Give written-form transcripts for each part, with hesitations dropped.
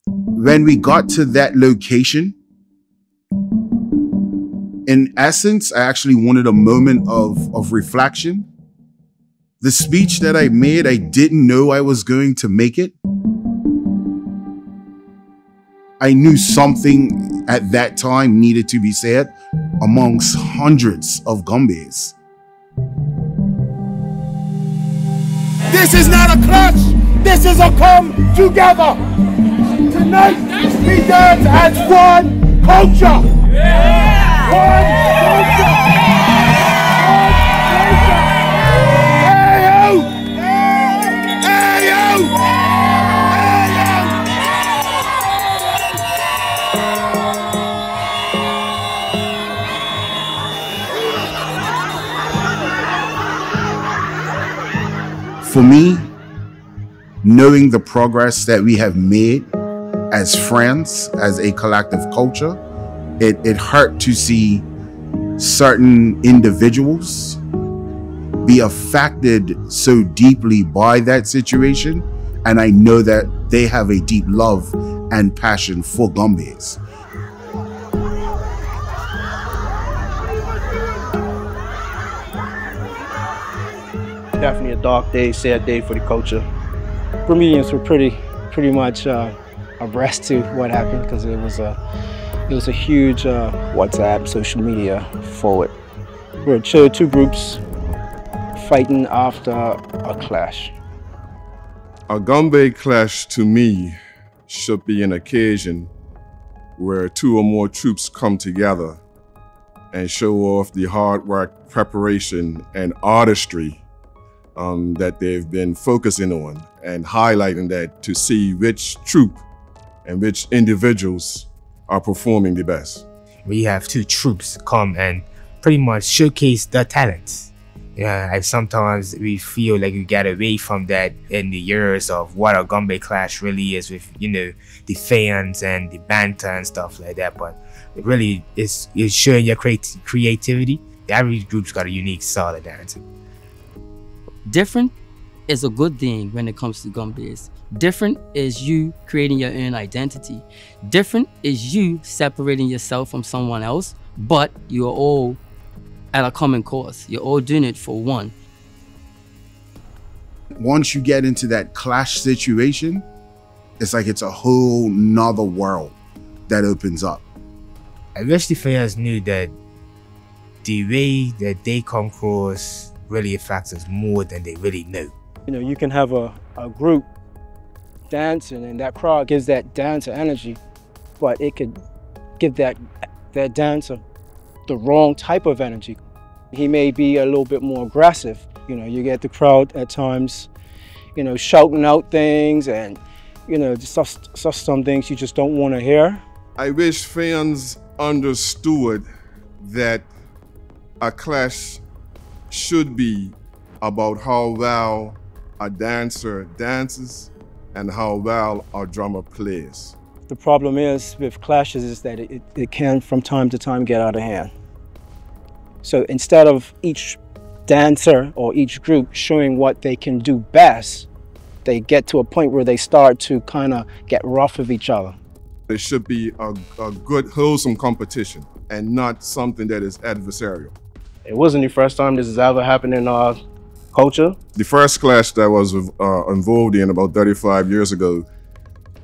When we got to that location, in essence, I actually wanted a moment of reflection. The speech that I made, I didn't know I was going to make it. I knew something at that time needed to be said amongst hundreds of Gombeys. This is not a clash, this is a come together. Tonight, we dance as one culture. Yeah. One culture. For me, knowing the progress that we have made as friends, as a collective culture, it hurt to see certain individuals be affected so deeply by that situation. And I know that they have a deep love and passion for Gombeys. Definitely a dark day, sad day for the culture. Bermudians were pretty much abreast to what happened because it was a huge WhatsApp, social media forward. We're two groups fighting after a clash. A Gombey clash to me should be an occasion where two or more troops come together and show off the hard work, preparation, and artistry that they've been focusing on, and highlighting that to see which troop and which individuals are performing the best. We have two troops come and pretty much showcase their talents. Yeah, sometimes we feel like we get away from that in the years of what a Gombey clash really is with, you know, the fans and the banter and stuff like that. But it really is showing your creativity. Every group's got a unique style of dancing. Different is a good thing when it comes to Gombeys. Different is you creating your own identity. Different is you separating yourself from someone else, but you're all at a common cause. You're all doing it for one. Once you get into that clash situation, it's like it's a whole nother world that opens up. I wish the fans knew that the way that they come across really affects us more than they really know. You know, you can have a group dancing and that crowd gives that dancer energy, but it could give that dancer the wrong type of energy. He may be a little bit more aggressive. You know, you get the crowd at times, you know, shouting out things and, you know, just some things you just don't want to hear. I wish fans understood that a clash should be about how well a dancer dances and how well a drummer plays. The problem is with clashes is that it can from time to time get out of hand. So instead of each dancer or each group showing what they can do best, they get to a point where they start to kind of get rough with each other. It should be a good, wholesome competition and not something that is adversarial. It wasn't the first time this has ever happened in our culture. The first clash that I was involved in about 35 years ago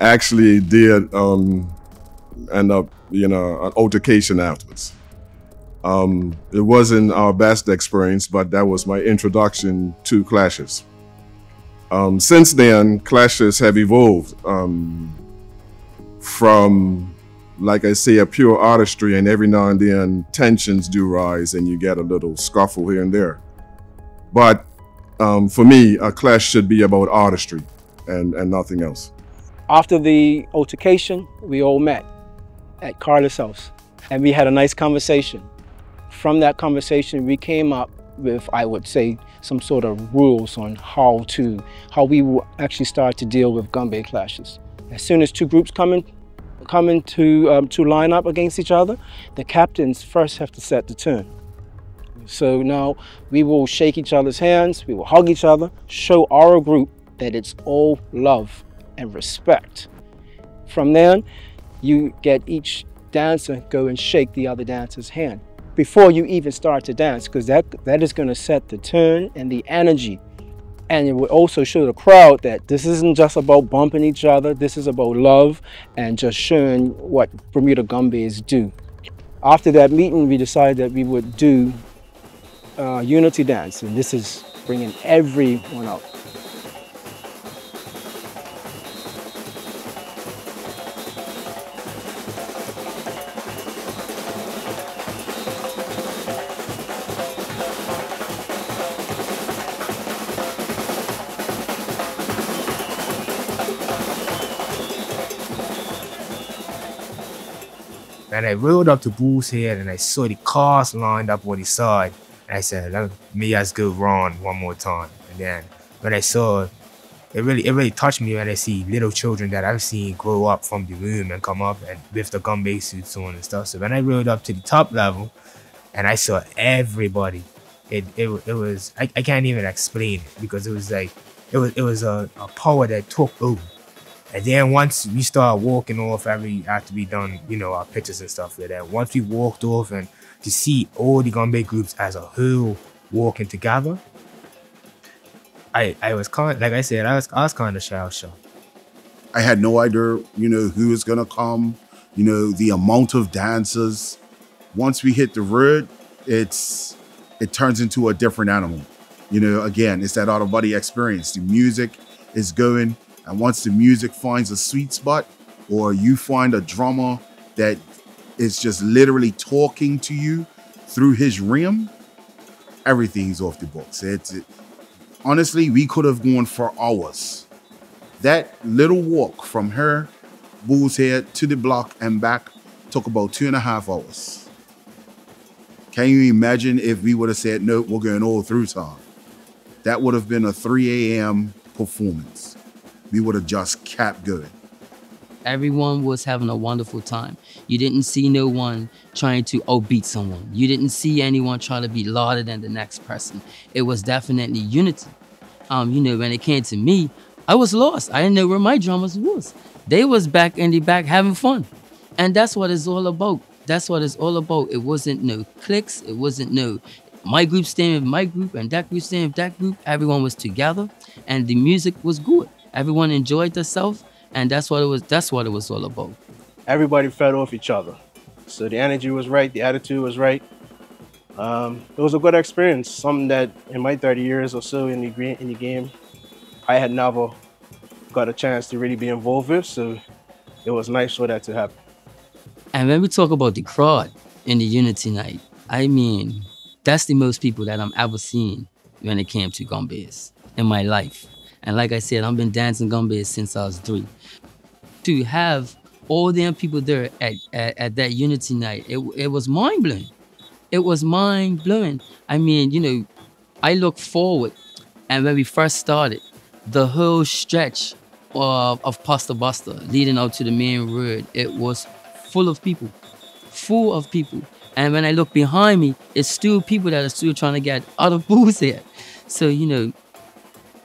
actually did end up, you know, an altercation afterwards. It wasn't our best experience, but that was my introduction to clashes. Since then, clashes have evolved from, like I say, a pure artistry, and every now and then tensions do rise and you get a little scuffle here and there. But for me, a clash should be about artistry and nothing else. After the altercation, we all met at Carla's house and we had a nice conversation. From that conversation, we came up with, I would say, some sort of rules on how we will actually start to deal with Gombey clashes. As soon as two groups come in to line up against each other, the captains first have to set the tune. So now we will shake each other's hands, we will hug each other, show our group that it's all love and respect From there, you get each dancer go and shake the other dancer's hand before you even start to dance, because that is going to set the tone and the energy. And it will also show the crowd that this isn't just about bumping each other, this is about love and just showing what Bermuda Gombeys do. After that meeting, we decided that we would do Unity dance, and this is bringing everyone out. And I rode up to Bull's Head and I saw the cars lined up on the side. And I said, let me just go run one more time. And then when I saw, it really touched me when I see little children that I've seen grow up from the room and come up and with the Gombey suits on and stuff. So when I rode up to the top level and I saw everybody, it was, I can't even explain it, because it was like, it was a power that took over. And then once we start walking off, after we done, you know, our pictures and stuff like that, once we walked off and to see all the Gombey groups as a whole walking together, I was kind, like I said, I was kind of shell-shocked. I had no idea, you know, who was gonna come, you know, the amount of dancers. Once we hit the road, it turns into a different animal. You know, again, it's that out-of-body experience. The music is going. And once the music finds a sweet spot, or you find a drummer that is just literally talking to you through his rim, everything's off the books. Honestly, we could have gone for hours. That little walk from her, Bull's Head, to the block and back took about 2.5 hours. Can you imagine if we would have said, no, we're going all through time? That would have been a 3 a.m. performance. We would have just kept going. Everyone was having a wonderful time. You didn't see no one trying to outbeat someone. You didn't see anyone trying to be louder than the next person. It was definitely unity. You know, when it came to me, I was lost. I didn't know where my drummers was. They was back in the back having fun. And that's what it's all about. That's what it's all about. It wasn't no cliques. It wasn't no my group staying with my group and that group staying with that group. Everyone was together and the music was good. Everyone enjoyed themselves, and that's what it was all about. Everybody fed off each other. So the energy was right, the attitude was right. It was a good experience, something that in my 30 years or so in the game, I had never got a chance to really be involved with, so it was nice for that to happen. And when we talk about the crowd in the Unity night, I mean, that's the most people that I'm ever seen when it came to Gombeys in my life. And like I said, I've been dancing Gombey since I was 3. To have all them people there at that Unity night, it was mind-blowing. It was mind-blowing. I mean, you know, I look forward, and when we first started, the whole stretch of Pasta Buster leading out to the main road, it was full of people. Full of people. And when I look behind me, it's still people that are still trying to get out of Bull's Head. So, you know,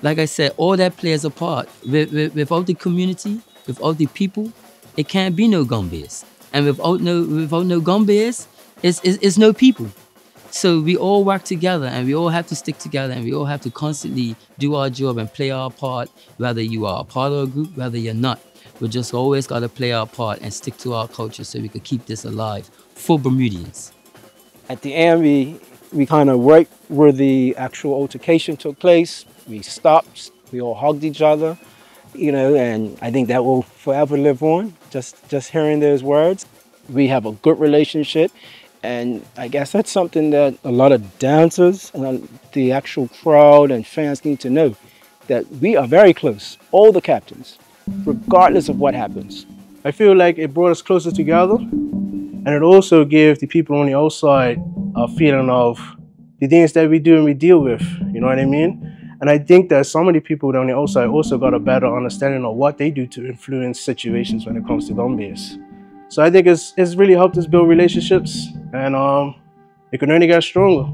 like I said, all that plays a part. Without the community, without the people, it can't be no Gombeys. And without no Gombeys, it's no people. So we all work together, and we all have to stick together, and we all have to constantly do our job and play our part, whether you are a part of a group, whether you're not. We just always got to play our part and stick to our culture so we could keep this alive for Bermudians. At the end, we kind of right where the actual altercation took place. We stopped, we all hugged each other, you know, and I think that will forever live on, just hearing those words. We have a good relationship, and I guess that's something that a lot of dancers and the actual crowd and fans need to know, that we are very close, all the captains, regardless of what happens. I feel like it brought us closer together, and it also gave the people on the outside a feeling of the things that we do and we deal with, you know what I mean? And I think that some of the people on the outside also got a better understanding of what they do to influence situations when it comes to Gombeys. So I think it's really helped us build relationships, and it can only get stronger.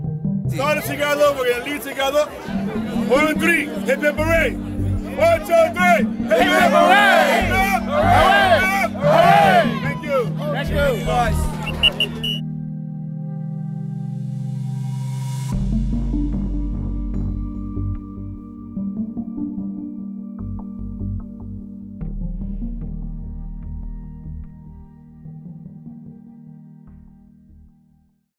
Started together, we're gonna lead together. 1, 3, hip hip hooray! 1, 2, 3, hip hip hooray!